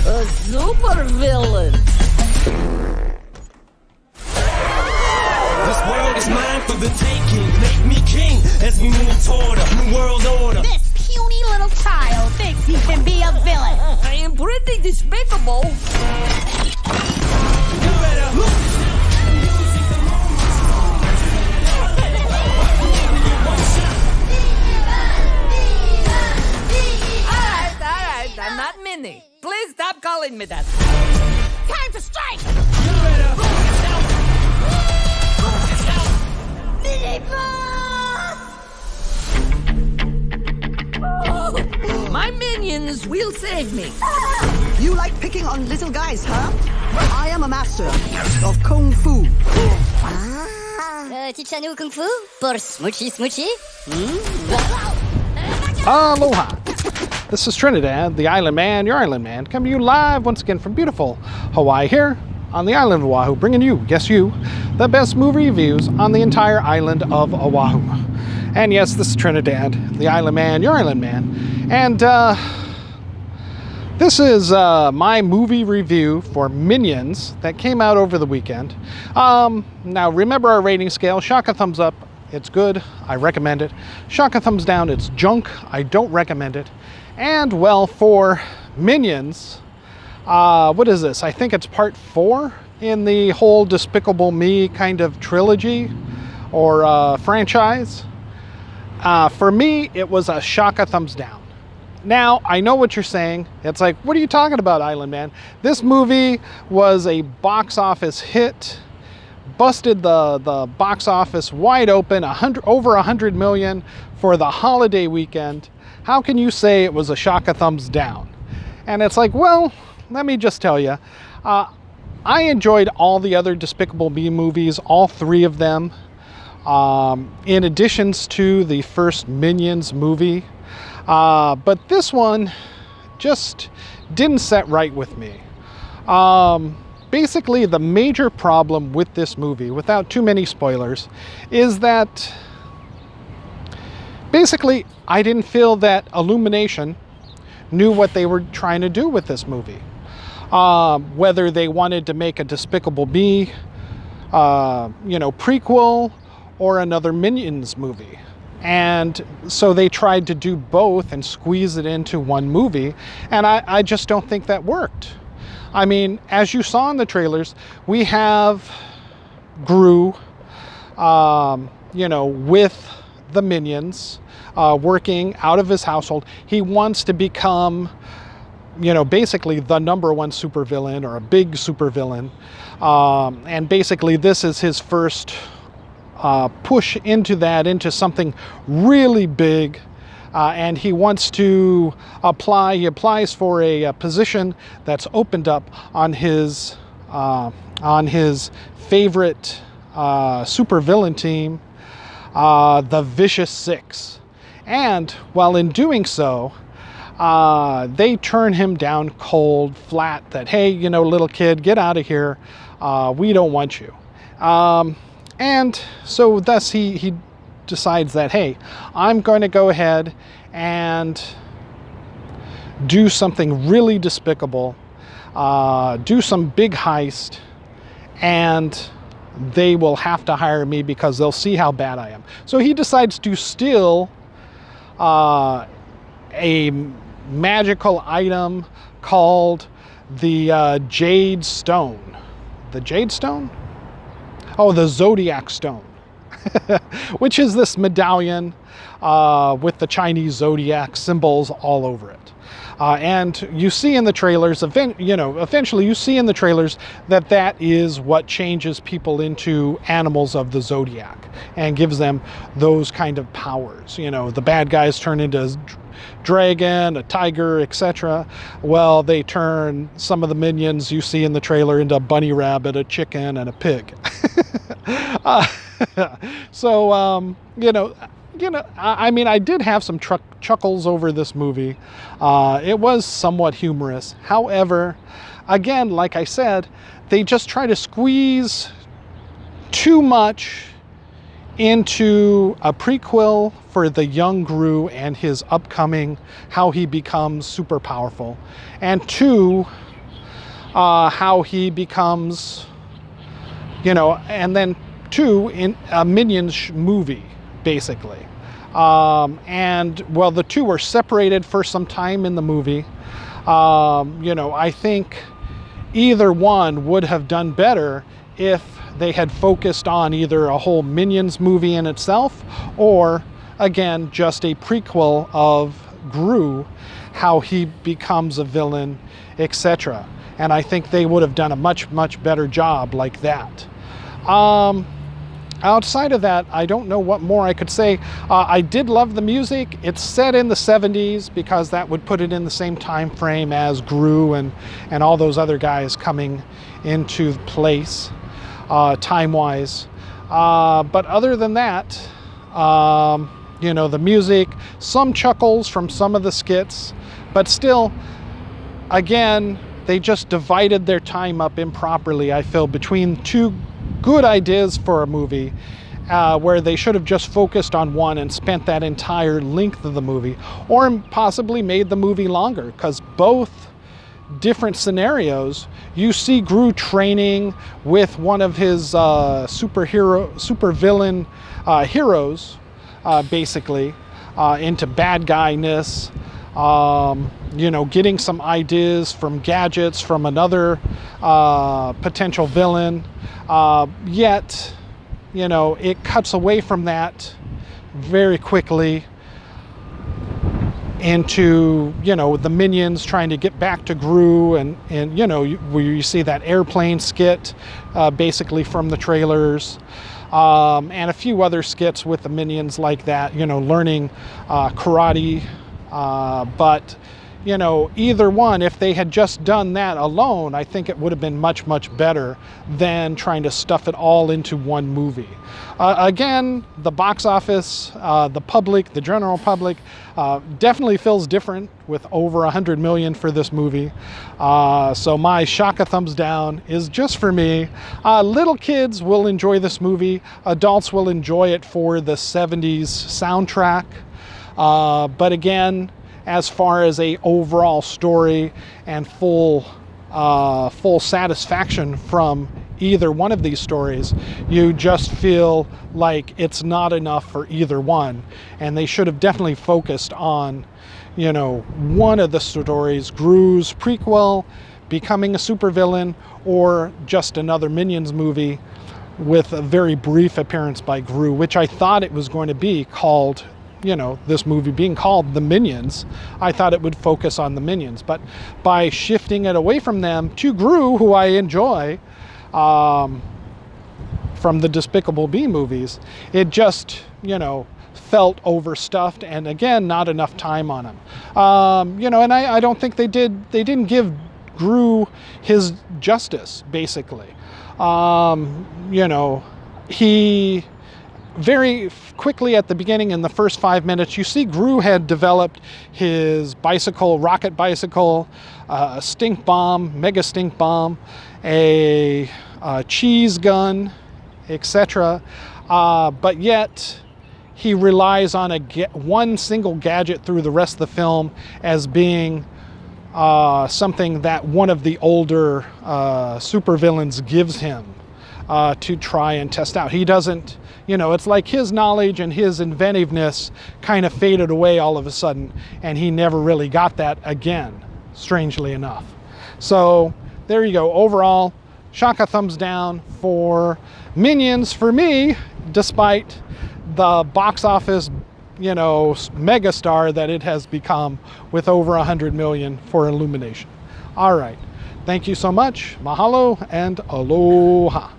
A super villain. This world is mine for the taking. Make me king as we move toward a new world order. This puny little child thinks he can be a villain. I am pretty despicable. You better look. All right, I'm not Minnie. Please stop calling me that. Time to strike! You better My minions will save me. You like picking on little guys, huh? I am a master of Kung Fu. Teach-nous Kung Fu? Pour smoochy smoochy? Aloha! This is Trinidad, the Island Man, your Island Man, coming to you live once again from beautiful Hawaii here on the island of Oahu, bringing you, yes you, the best movie reviews on the entire island of Oahu. And yes, this is Trinidad, the Island Man, your Island Man, and this is my movie review for Minions that came out over the weekend. Now remember our rating scale, shock a thumbs up, it's good, I recommend it. Shock a thumbs down, it's junk, I don't recommend it. And well, for Minions, what is this? I think it's part 4 in the whole Despicable Me kind of trilogy or franchise. For me, it was a shock a thumbs down. Now, I know what you're saying. It's like, what are you talking about, Island Man? This movie was a box office hit, busted the box office wide open, over 100 million for the holiday weekend. How can you say it was a shock a thumbs down? And it's like, well, let me just tell you, I enjoyed all the other Despicable Me movies, all 3 of them, in addition to the first Minions movie. But this one just didn't set right with me. Basically, the major problem with this movie, without too many spoilers, is that basically I didn't feel that Illumination knew what they were trying to do with this movie. Whether they wanted to make a Despicable Me, prequel, or another Minions movie. And so they tried to do both and squeeze it into one movie, and I just don't think that worked. I mean, as you saw in the trailers, we have Gru, with the Minions, working out of his household. He wants to become, basically the #1 supervillain or a big supervillain. And basically this is his first push into something really big. And he wants to apply. He applies for a position that's opened up on his favorite supervillain team, the Vicious Six. And while in doing so, they turn him down cold, flat. That, hey, little kid, get out of here. We don't want you. And so thus he decides that, hey, I'm going to go ahead and do something really despicable, do some big heist, and they will have to hire me because they'll see how bad I am. So he decides to steal a magical item called the Jade Stone. The Jade Stone? Oh, the Zodiac Stone. Which is this medallion with the Chinese zodiac symbols all over it. And you see in the trailers, eventually you see in the trailers that is what changes people into animals of the zodiac and gives them those kind of powers. The bad guys turn into a dragon, a tiger, etc. Well, they turn some of the minions you see in the trailer into a bunny rabbit, a chicken, and a pig. So, I mean, I did have some chuckles over this movie. It was somewhat humorous. However, again, like I said, they just try to squeeze too much into a prequel for the young Gru and his upcoming, how he becomes super powerful. And 2, how he becomes, and then 2 in a Minions movie, basically. And well, the 2 were separated for some time in the movie. I think either one would have done better if they had focused on either a whole Minions movie in itself, or again, just a prequel of Gru, how he becomes a villain, etc. And I think they would have done a much, much better job like that. Outside of that, I don't know what more I could say. I did love the music. It's set in the 70s because that would put it in the same time frame as Gru and all those other guys coming into place, time-wise. But other than that, the music, some chuckles from some of the skits, but still, again, they just divided their time up improperly, I feel, between 2 good ideas for a movie, where they should have just focused on one and spent that entire length of the movie, or possibly made the movie longer, because both different scenarios, you see Gru training with one of his supervillain heroes, basically, into bad guyness, getting some ideas from gadgets from another potential villain, yet, it cuts away from that very quickly into, the Minions trying to get back to Gru, and where you see that airplane skit, basically from the trailers, and a few other skits with the Minions like that, learning karate, but either one, if they had just done that alone, I think it would have been much, much better than trying to stuff it all into one movie. Again, the box office, the public, the general public, definitely feels different with over 100 million for this movie. So my Shaka thumbs down is just for me. Little kids will enjoy this movie. Adults will enjoy it for the 70s soundtrack. But again, as far as a overall story and full satisfaction from either one of these stories, you just feel like it's not enough for either one, and they should have definitely focused on one of the stories, Gru's prequel, becoming a supervillain, or just another Minions movie with a very brief appearance by Gru, which I thought it was going to be called, this movie being called The Minions. I thought it would focus on the Minions, but by shifting it away from them to Gru, who I enjoy, from the Despicable Me movies, it just, felt overstuffed, and again, not enough time on him. And I don't think they didn't give Gru his justice, basically. He very quickly at the beginning, in the first 5 minutes, you see Gru had developed his bicycle, rocket bicycle, a stink bomb, mega stink bomb, a cheese gun, etc. But yet he relies on one single gadget through the rest of the film as being something that one of the older supervillains gives him to try and test out. He doesn't, it's like his knowledge and his inventiveness kind of faded away all of a sudden, and he never really got that again, strangely enough. So there you go. Overall, Shaka thumbs down for Minions for me, despite the box office, megastar that it has become with over 100 million for Illumination. All right. Thank you so much. Mahalo and aloha.